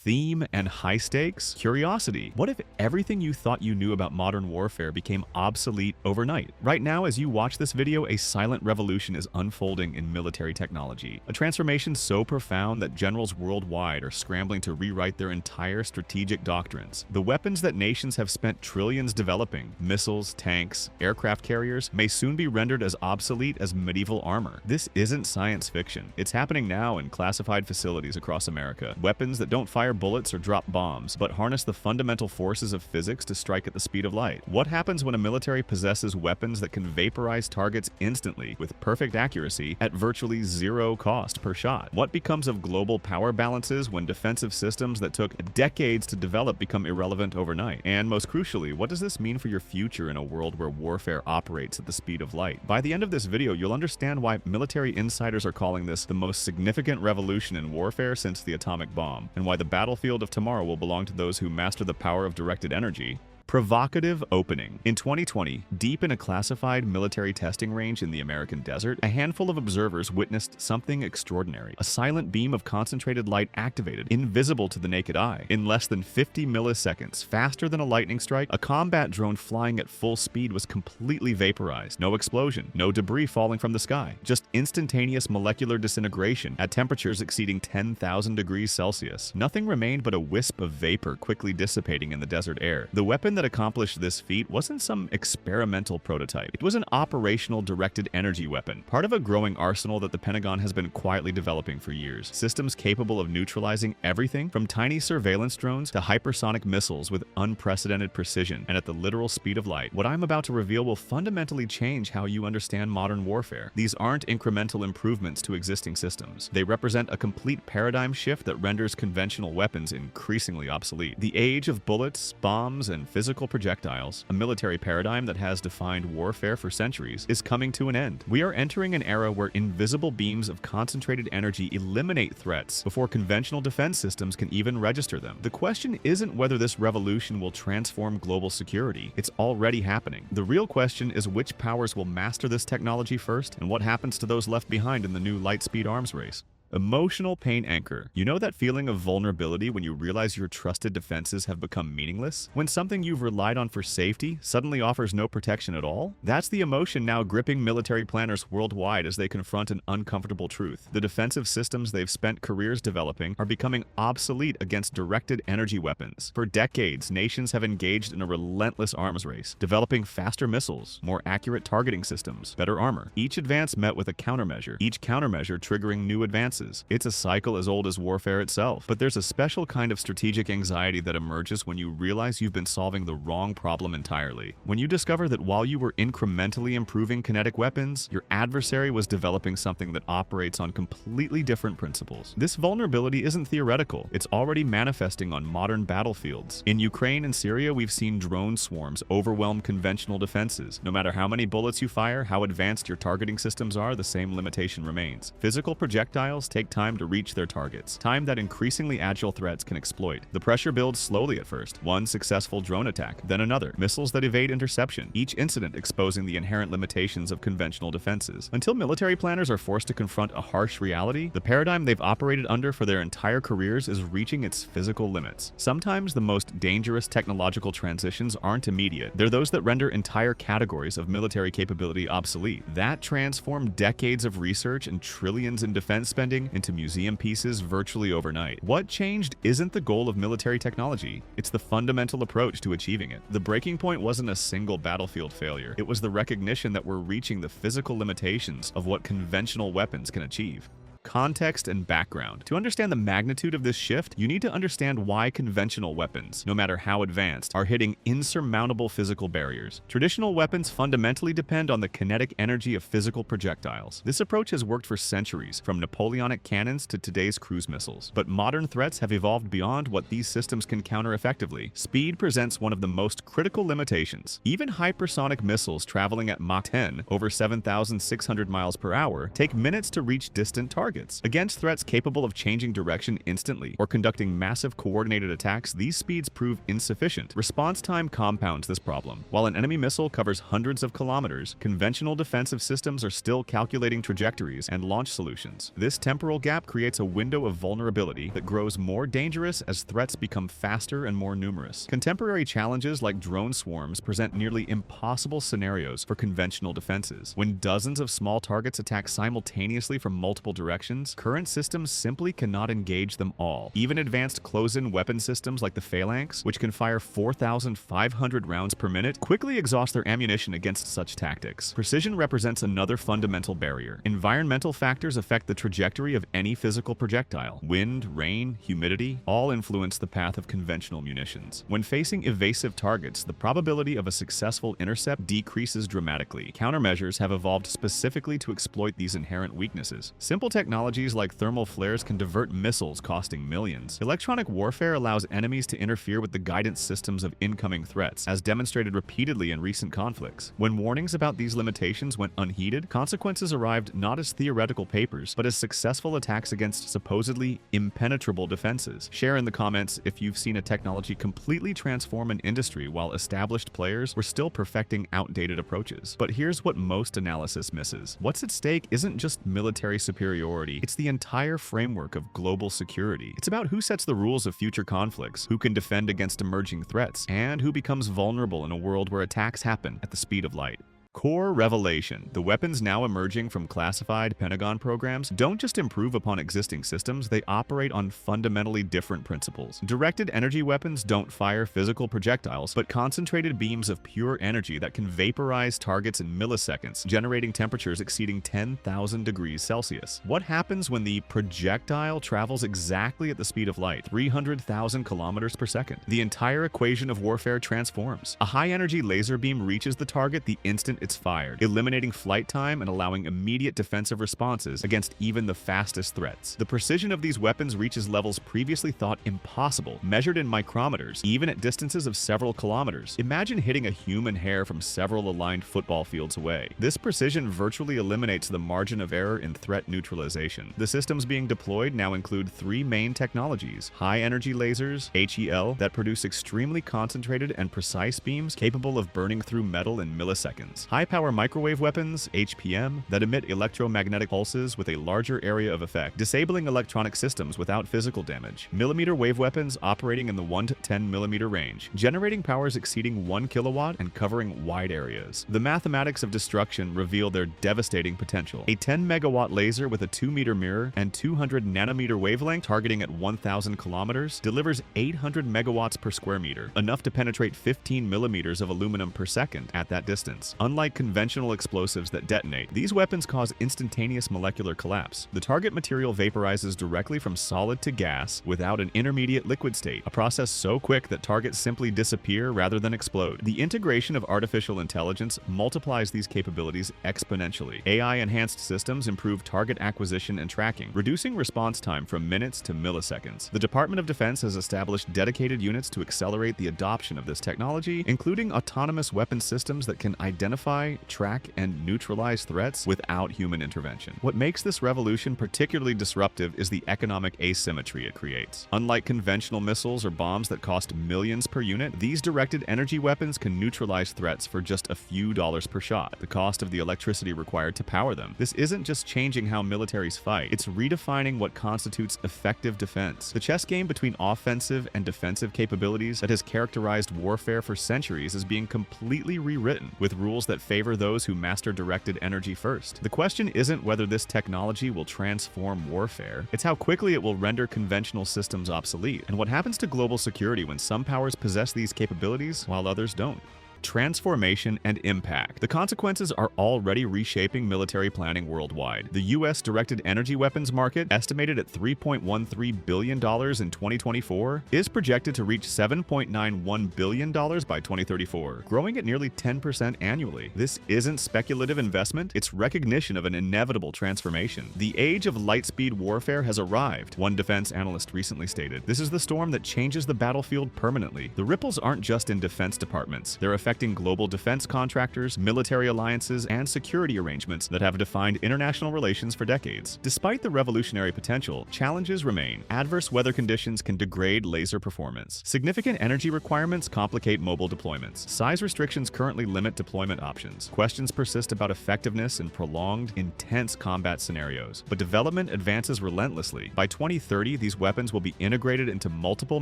Theme and high stakes? Curiosity. What if everything you thought you knew about modern warfare became obsolete overnight? Right now, as you watch this video, a silent revolution is unfolding in military technology. A transformation so profound that generals worldwide are scrambling to rewrite their entire strategic doctrines. The weapons that nations have spent trillions developing, missiles, tanks, aircraft carriers, may soon be rendered as obsolete as medieval armor. This isn't science fiction. It's happening now in classified facilities across America. Weapons that don't fire bullets or drop bombs, but harness the fundamental forces of physics to strike at the speed of light. What happens when a military possesses weapons that can vaporize targets instantly with perfect accuracy at virtually zero cost per shot? What becomes of global power balances when defensive systems that took decades to develop become irrelevant overnight? And most crucially, what does this mean for your future in a world where warfare operates at the speed of light? By the end of this video, you'll understand why military insiders are calling this the most significant revolution in warfare since the atomic bomb, and why the battlefield of tomorrow will belong to those who master the power of directed energy. Provocative opening. In 2020, deep in a classified military testing range in the American desert, a handful of observers witnessed something extraordinary. A silent beam of concentrated light activated, invisible to the naked eye. In less than 50 milliseconds, faster than a lightning strike, a combat drone flying at full speed was completely vaporized. No explosion, no debris falling from the sky, just instantaneous molecular disintegration at temperatures exceeding 10,000 degrees Celsius. Nothing remained but a wisp of vapor quickly dissipating in the desert air. The weapon that accomplished this feat wasn't some experimental prototype. It was an operational directed energy weapon, part of a growing arsenal that the Pentagon has been quietly developing for years. Systems capable of neutralizing everything from tiny surveillance drones to hypersonic missiles with unprecedented precision and at the literal speed of light. What I'm about to reveal will fundamentally change how you understand modern warfare. These aren't incremental improvements to existing systems. They represent a complete paradigm shift that renders conventional weapons increasingly obsolete. The age of bullets, bombs, and physical projectiles, a military paradigm that has defined warfare for centuries, is coming to an end. We are entering an era where invisible beams of concentrated energy eliminate threats before conventional defense systems can even register them. The question isn't whether this revolution will transform global security. It's already happening. The real question is which powers will master this technology first, and what happens to those left behind in the new light-speed arms race. Emotional pain anchor. You know that feeling of vulnerability when you realize your trusted defenses have become meaningless? When something you've relied on for safety suddenly offers no protection at all? That's the emotion now gripping military planners worldwide as they confront an uncomfortable truth. The defensive systems they've spent careers developing are becoming obsolete against directed energy weapons. For decades, nations have engaged in a relentless arms race, developing faster missiles, more accurate targeting systems, better armor. Each advance met with a countermeasure, each countermeasure triggering new advances. It's a cycle as old as warfare itself. But there's a special kind of strategic anxiety that emerges when you realize you've been solving the wrong problem entirely. When you discover that while you were incrementally improving kinetic weapons, your adversary was developing something that operates on completely different principles. This vulnerability isn't theoretical. It's already manifesting on modern battlefields. In Ukraine and Syria, we've seen drone swarms overwhelm conventional defenses. No matter how many bullets you fire, how advanced your targeting systems are, the same limitation remains. Physical projectiles take time to reach their targets, time that increasingly agile threats can exploit. The pressure builds slowly at first, one successful drone attack, then another, missiles that evade interception, each incident exposing the inherent limitations of conventional defenses. Until military planners are forced to confront a harsh reality, the paradigm they've operated under for their entire careers is reaching its physical limits. Sometimes the most dangerous technological transitions aren't immediate. They're those that render entire categories of military capability obsolete. That transformed decades of research and trillions in defense spending into museum pieces virtually overnight. What changed isn't the goal of military technology, it's the fundamental approach to achieving it. The breaking point wasn't a single battlefield failure, it was the recognition that we're reaching the physical limitations of what conventional weapons can achieve. Context and background. To understand the magnitude of this shift, you need to understand why conventional weapons, no matter how advanced, are hitting insurmountable physical barriers. Traditional weapons fundamentally depend on the kinetic energy of physical projectiles. This approach has worked for centuries, from Napoleonic cannons to today's cruise missiles. But modern threats have evolved beyond what these systems can counter effectively. Speed presents one of the most critical limitations. Even hypersonic missiles traveling at Mach 10, over 7,600 miles per hour, take minutes to reach distant targets. targets. Against threats capable of changing direction instantly or conducting massive coordinated attacks, these speeds prove insufficient. Response time compounds this problem. While an enemy missile covers hundreds of kilometers, conventional defensive systems are still calculating trajectories and launch solutions. This temporal gap creates a window of vulnerability that grows more dangerous as threats become faster and more numerous. Contemporary challenges like drone swarms present nearly impossible scenarios for conventional defenses. When dozens of small targets attack simultaneously from multiple directions, current systems simply cannot engage them all. Even advanced close-in weapon systems like the Phalanx, which can fire 4,500 rounds per minute, quickly exhaust their ammunition against such tactics. Precision represents another fundamental barrier. Environmental factors affect the trajectory of any physical projectile. Wind, rain, humidity, all influence the path of conventional munitions. When facing evasive targets, the probability of a successful intercept decreases dramatically. Countermeasures have evolved specifically to exploit these inherent weaknesses. Simple technologies like thermal flares can divert missiles costing millions. Electronic warfare allows enemies to interfere with the guidance systems of incoming threats, as demonstrated repeatedly in recent conflicts. When warnings about these limitations went unheeded, consequences arrived not as theoretical papers, but as successful attacks against supposedly impenetrable defenses. Share in the comments if you've seen a technology completely transform an industry while established players were still perfecting outdated approaches. But here's what most analysis misses. What's at stake isn't just military superiority, it's the entire framework of global security. It's about who sets the rules of future conflicts, who can defend against emerging threats, and who becomes vulnerable in a world where attacks happen at the speed of light. Core revelation. The weapons now emerging from classified Pentagon programs don't just improve upon existing systems, they operate on fundamentally different principles. Directed energy weapons don't fire physical projectiles, but concentrated beams of pure energy that can vaporize targets in milliseconds, generating temperatures exceeding 10,000 degrees Celsius. What happens when the projectile travels exactly at the speed of light, 300,000 kilometers per second? The entire equation of warfare transforms. A high-energy laser beam reaches the target the instant it's fired, eliminating flight time and allowing immediate defensive responses against even the fastest threats. The precision of these weapons reaches levels previously thought impossible, measured in micrometers, even at distances of several kilometers. Imagine hitting a human hair from several aligned football fields away. This precision virtually eliminates the margin of error in threat neutralization. The systems being deployed now include three main technologies: high-energy lasers, HEL, that produce extremely concentrated and precise beams capable of burning through metal in milliseconds; high-power microwave weapons, HPM, that emit electromagnetic pulses with a larger area of effect, disabling electronic systems without physical damage; millimeter wave weapons operating in the 1 to 10 millimeter range, generating powers exceeding 1 kilowatt and covering wide areas. The mathematics of destruction reveal their devastating potential. A 10 megawatt laser with a 2-meter mirror and 200 nanometer wavelength targeting at 1,000 kilometers delivers 800 megawatts per square meter, enough to penetrate 15 millimeters of aluminum per second at that distance. Unlike conventional explosives that detonate, these weapons cause instantaneous molecular collapse. The target material vaporizes directly from solid to gas without an intermediate liquid state, a process so quick that targets simply disappear rather than explode. The integration of artificial intelligence multiplies these capabilities exponentially. AI-enhanced systems improve target acquisition and tracking, reducing response time from minutes to milliseconds. The Department of Defense has established dedicated units to accelerate the adoption of this technology, including autonomous weapon systems that can identify, track, and neutralize threats without human intervention. What makes this revolution particularly disruptive is the economic asymmetry it creates. Unlike conventional missiles or bombs that cost millions per unit, these directed energy weapons can neutralize threats for just a few dollars per shot, the cost of the electricity required to power them. This isn't just changing how militaries fight, it's redefining what constitutes effective defense. The chess game between offensive and defensive capabilities that has characterized warfare for centuries is being completely rewritten, with rules that favor those who master directed energy first. The question isn't whether this technology will transform warfare, it's how quickly it will render conventional systems obsolete, and what happens to global security when some powers possess these capabilities while others don't. Transformation and impact. The consequences are already reshaping military planning worldwide. The U.S. directed energy weapons market, estimated at $3.13 billion in 2024, is projected to reach $7.91 billion by 2034, growing at nearly 10% annually. This isn't speculative investment, it's recognition of an inevitable transformation. The age of light-speed warfare has arrived, one defense analyst recently stated. This is the storm that changes the battlefield permanently. The ripples aren't just in defense departments, they're affecting affecting global defense contractors, military alliances, and security arrangements that have defined international relations for decades. Despite the revolutionary potential, challenges remain. Adverse weather conditions can degrade laser performance. Significant energy requirements complicate mobile deployments. Size restrictions currently limit deployment options. Questions persist about effectiveness in prolonged, intense combat scenarios. But development advances relentlessly. By 2030, these weapons will be integrated into multiple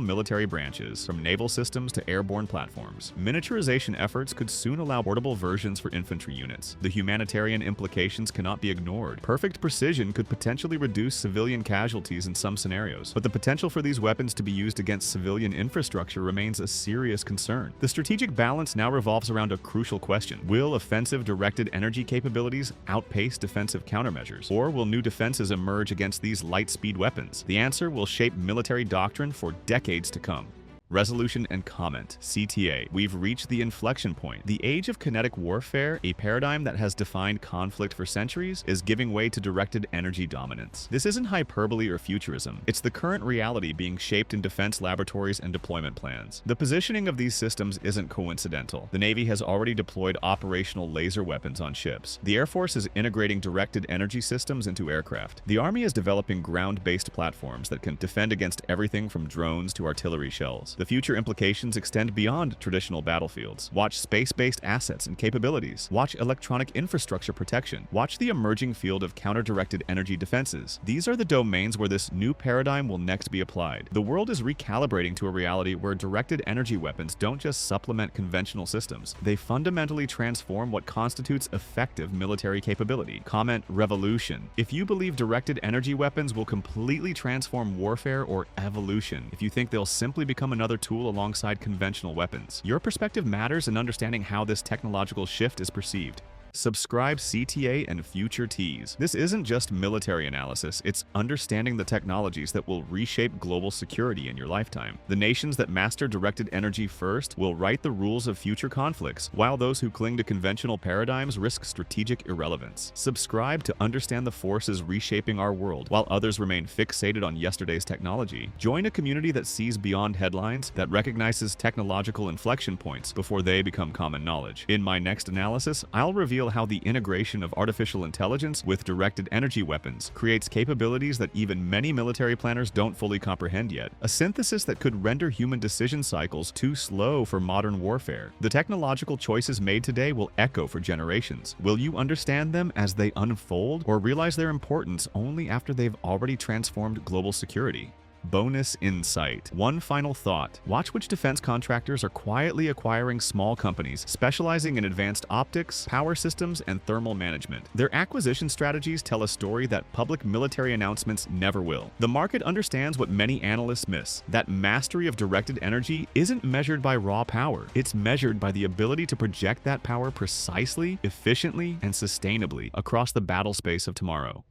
military branches, from naval systems to airborne platforms. Miniaturization efforts could soon allow portable versions for infantry units. The humanitarian implications cannot be ignored. Perfect precision could potentially reduce civilian casualties in some scenarios, but the potential for these weapons to be used against civilian infrastructure remains a serious concern. The strategic balance now revolves around a crucial question. Will offensive directed energy capabilities outpace defensive countermeasures? Or will new defenses emerge against these light-speed weapons? The answer will shape military doctrine for decades to come. Resolution and comment, CTA. We've reached the inflection point. The age of kinetic warfare, a paradigm that has defined conflict for centuries, is giving way to directed energy dominance. This isn't hyperbole or futurism. It's the current reality being shaped in defense laboratories and deployment plans. The positioning of these systems isn't coincidental. The Navy has already deployed operational laser weapons on ships. The Air Force is integrating directed energy systems into aircraft. The Army is developing ground-based platforms that can defend against everything from drones to artillery shells. The future implications extend beyond traditional battlefields. Watch space-based assets and capabilities. Watch electronic infrastructure protection. Watch the emerging field of counter-directed energy defenses. These are the domains where this new paradigm will next be applied. The world is recalibrating to a reality where directed energy weapons don't just supplement conventional systems. They fundamentally transform what constitutes effective military capability. Comment revolution. If you believe directed energy weapons will completely transform warfare, or evolution, if you think they'll simply become another tool alongside conventional weapons, your perspective matters in understanding how this technological shift is perceived. Subscribe CTA and Future Teas. This isn't just military analysis, it's understanding the technologies that will reshape global security in your lifetime. The nations that master directed energy first will write the rules of future conflicts, while those who cling to conventional paradigms risk strategic irrelevance. Subscribe to understand the forces reshaping our world, while others remain fixated on yesterday's technology. Join a community that sees beyond headlines, that recognizes technological inflection points before they become common knowledge. In my next analysis, I'll reveal how the integration of artificial intelligence with directed energy weapons creates capabilities that even many military planners don't fully comprehend yet. A synthesis that could render human decision cycles too slow for modern warfare. The technological choices made today will echo for generations. Will you understand them as they unfold, or realize their importance only after they've already transformed global security? Bonus insight. One final thought. Watch which defense contractors are quietly acquiring small companies specializing in advanced optics, power systems, and thermal management. Their acquisition strategies tell a story that public military announcements never will. The market understands what many analysts miss: that mastery of directed energy isn't measured by raw power. It's measured by the ability to project that power precisely, efficiently, and sustainably across the battle space of tomorrow.